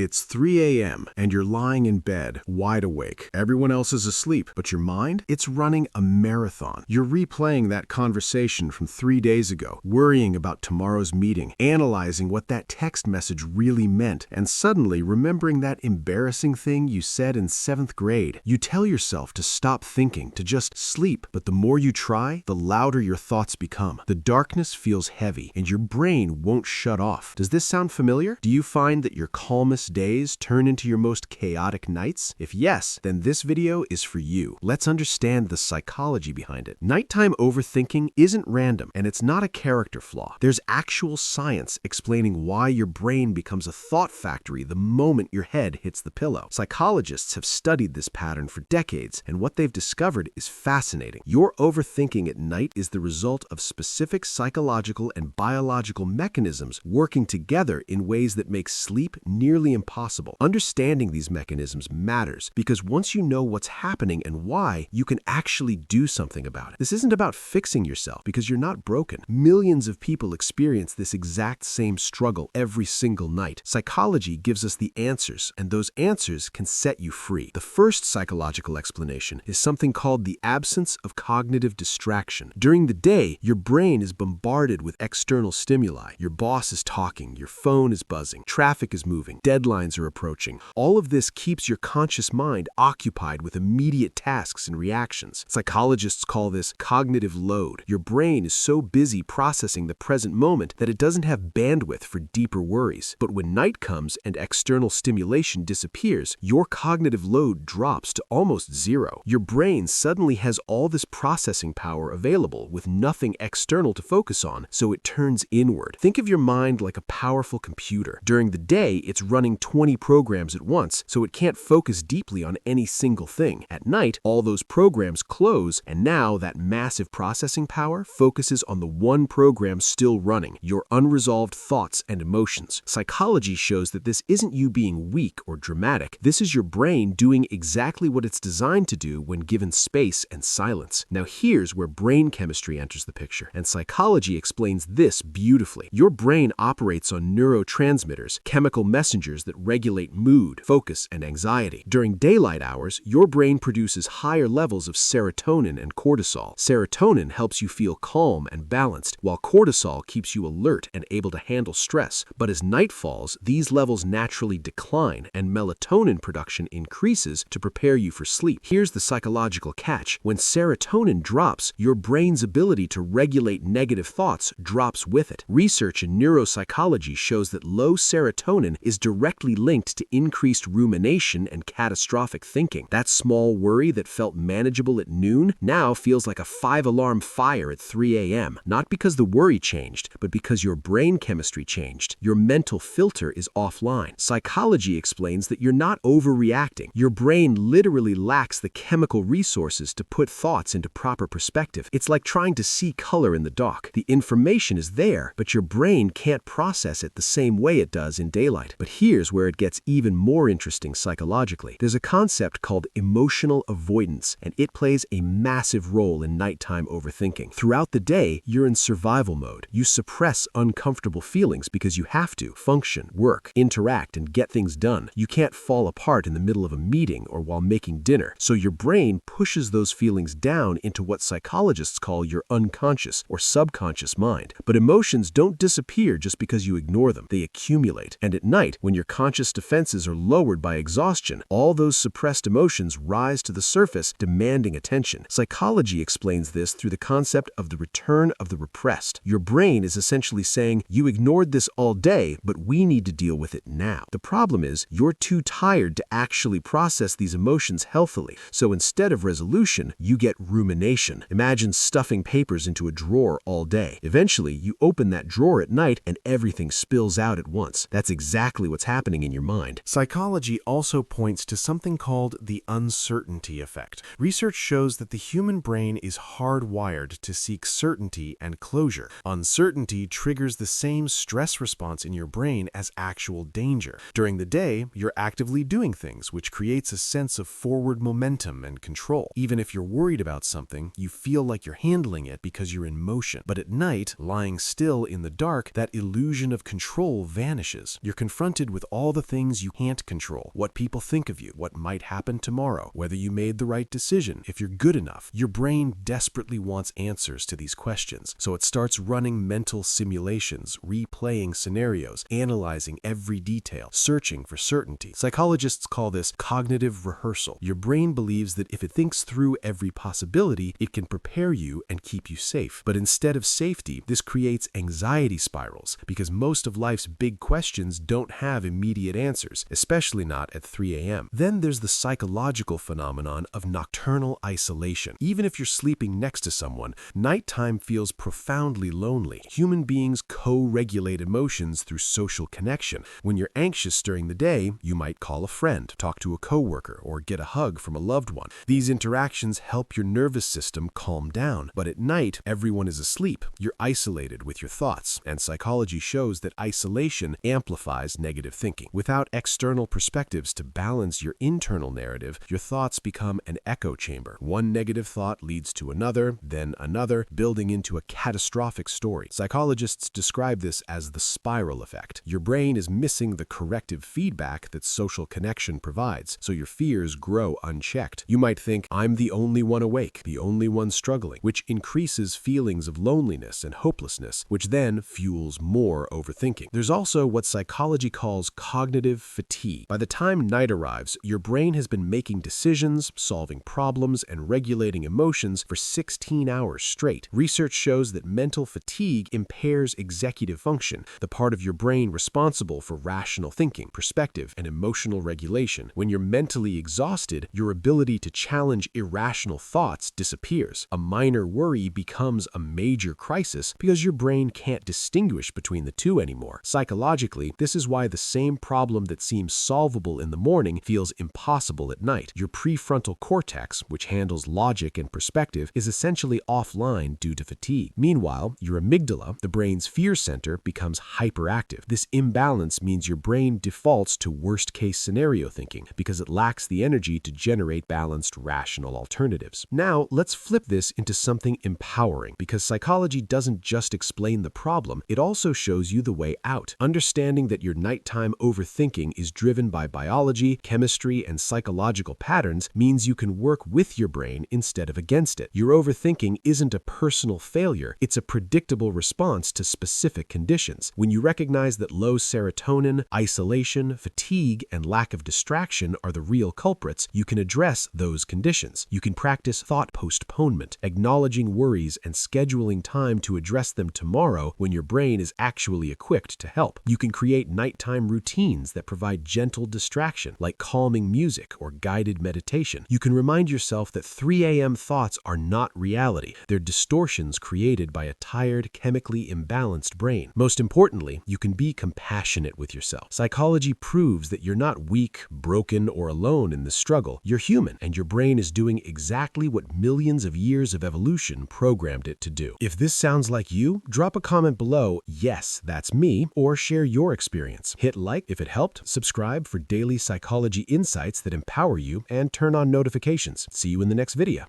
It's 3 a.m. and you're lying in bed, wide awake. Everyone else is asleep, but your mind? It's running a marathon. You're replaying that conversation from 3 days ago, worrying about tomorrow's meeting, analyzing what that text message really meant, and suddenly remembering that embarrassing thing you said in 7th grade. You tell yourself to stop thinking, to just sleep, but the more you try, the louder your thoughts become. The darkness feels heavy, and your brain won't shut off. Does this sound familiar? Do you find that your calmest days turn into your most chaotic nights? If yes, then this video is for you. Let's understand the psychology behind it. Nighttime overthinking isn't random, and it's not a character flaw. There's actual science explaining why your brain becomes a thought factory the moment your head hits the pillow. Psychologists have studied this pattern for decades, and what they've discovered is fascinating. Your overthinking at night is the result of specific psychological and biological mechanisms working together in ways that make sleep nearly impossible. Understanding these mechanisms matters because once you know what's happening and why, you can actually do something about it. This isn't about fixing yourself because you're not broken. Millions of people experience this exact same struggle every single night. Psychology gives us the answers, and those answers can set you free. The first psychological explanation is something called the absence of cognitive distraction. During the day, your brain is bombarded with external stimuli. Your boss is talking, your phone is buzzing, traffic is moving, deadlines are approaching. All of this keeps your conscious mind occupied with immediate tasks and reactions. Psychologists call this cognitive load. Your brain is so busy processing the present moment that it doesn't have bandwidth for deeper worries. But when night comes and external stimulation disappears, your cognitive load drops to almost zero. Your brain suddenly has all this processing power available with nothing external to focus on, so it turns inward. Think of your mind like a powerful computer. During the day, it's running 20 programs at once, so it can't focus deeply on any single thing. At night, all those programs close, and now that massive processing power focuses on the one program still running, your unresolved thoughts and emotions. Psychology shows that this isn't you being weak or dramatic. This is your brain doing exactly what it's designed to do when given space and silence. Now here's where brain chemistry enters the picture, and psychology explains this beautifully. Your brain operates on neurotransmitters, chemical messengers that regulate mood, focus, and anxiety. During daylight hours, your brain produces higher levels of serotonin and cortisol. Serotonin helps you feel calm and balanced, while cortisol keeps you alert and able to handle stress. But as night falls, these levels naturally decline, and melatonin production increases to prepare you for sleep. Here's the psychological catch. When serotonin drops, your brain's ability to regulate negative thoughts drops with it. Research in neuropsychology shows that low serotonin is directly linked to increased rumination and catastrophic thinking. That small worry that felt manageable at noon now feels like a 5-alarm fire at 3 a.m. Not because the worry changed, but because your brain chemistry changed. Your mental filter is offline. Psychology explains that you're not overreacting. Your brain literally lacks the chemical resources to put thoughts into proper perspective. It's like trying to see color in the dark. The information is there, but your brain can't process it the same way it does in daylight. But here's where it gets even more interesting psychologically. There's a concept called emotional avoidance, and it plays a massive role in nighttime overthinking. Throughout the day, you're in survival mode. You suppress uncomfortable feelings because you have to function, work, interact, and get things done. You can't fall apart in the middle of a meeting or while making dinner, so your brain pushes those feelings down into what psychologists call your unconscious or subconscious mind. But emotions don't disappear just because you ignore them. They accumulate. And at night, when your conscious defenses are lowered by exhaustion, all those suppressed emotions rise to the surface, demanding attention. Psychology explains this through the concept of the return of the repressed. Your brain is essentially saying, you ignored this all day, but we need to deal with it now. The problem is, you're too tired to actually process these emotions healthily. So instead of resolution, you get rumination. Imagine stuffing papers into a drawer all day. Eventually, you open that drawer at night and everything spills out at once. That's exactly what's happening in your mind. Psychology also points to something called the uncertainty effect. Research shows that the human brain is hardwired to seek certainty and closure. Uncertainty triggers the same stress response in your brain as actual danger. During the day, you're actively doing things, which creates a sense of forward momentum and control. Even if you're worried about something, you feel like you're handling it because you're in motion. But at night, lying still in the dark, that illusion of control vanishes. You're confronted with all the things you can't control, what people think of you, what might happen tomorrow, whether you made the right decision, if you're good enough. Your brain desperately wants answers to these questions, so it starts running mental simulations, replaying scenarios, analyzing every detail, searching for certainty. Psychologists call this cognitive rehearsal. Your brain believes that if it thinks through every possibility, it can prepare you and keep you safe. But instead of safety, this creates anxiety spirals, because most of life's big questions don't have immediate answers, especially not at 3 a.m. Then there's the psychological phenomenon of nocturnal isolation. Even if you're sleeping next to someone, nighttime feels profoundly lonely. Human beings co-regulate emotions through social connection. When you're anxious during the day, you might call a friend, talk to a coworker, or get a hug from a loved one. These interactions help your nervous system calm down. But at night, everyone is asleep. You're isolated with your thoughts, and psychology shows that isolation amplifies negative thinking. Without external perspectives to balance your internal narrative, your thoughts become an echo chamber. One negative thought leads to another, then another, building into a catastrophic story. Psychologists describe this as the spiral effect. Your brain is missing the corrective feedback that social connection provides, so your fears grow unchecked. You might think, I'm the only one awake, the only one struggling, which increases feelings of loneliness and hopelessness, which then fuels more overthinking. There's also what psychology calls cognitive fatigue. By the time night arrives, your brain has been making decisions, solving problems, and regulating emotions for 16 hours straight. Research shows that mental fatigue impairs executive function, the part of your brain responsible for rational thinking, perspective, and emotional regulation. When you're mentally exhausted, your ability to challenge irrational thoughts disappears. A minor worry becomes a major crisis because your brain can't distinguish between the two anymore. Psychologically, this is why the same problem that seems solvable in the morning feels impossible at night. Your prefrontal cortex, which handles logic and perspective, is essentially offline due to fatigue. Meanwhile, your amygdala, the brain's fear center, becomes hyperactive. This imbalance means your brain defaults to worst-case scenario thinking because it lacks the energy to generate balanced, rational alternatives. Now, let's flip this into something empowering, because psychology doesn't just explain the problem, it also shows you the way out. Understanding that your nighttime overthinking is driven by biology, chemistry, and psychological patterns means you can work with your brain instead of against it. Your overthinking isn't a personal failure, it's a predictable response to specific conditions. When you recognize that low serotonin, isolation, fatigue, and lack of distraction are the real culprits, you can address those conditions. You can practice thought postponement, acknowledging worries and scheduling time to address them tomorrow when your brain is actually equipped to help. You can create nighttime routines that provide gentle distraction, like calming music or guided meditation. You can remind yourself that 3 a.m. thoughts are not reality. They're distortions created by a tired, chemically imbalanced brain. Most importantly, you can be compassionate with yourself. Psychology proves that you're not weak, broken, or alone in this struggle. You're human, and your brain is doing exactly what millions of years of evolution programmed it to do. If this sounds like you, drop a comment below, "Yes, that's me," or share your experience. Hit like if it helped, subscribe for daily psychology insights that empower you, and turn on notifications. See you in the next video.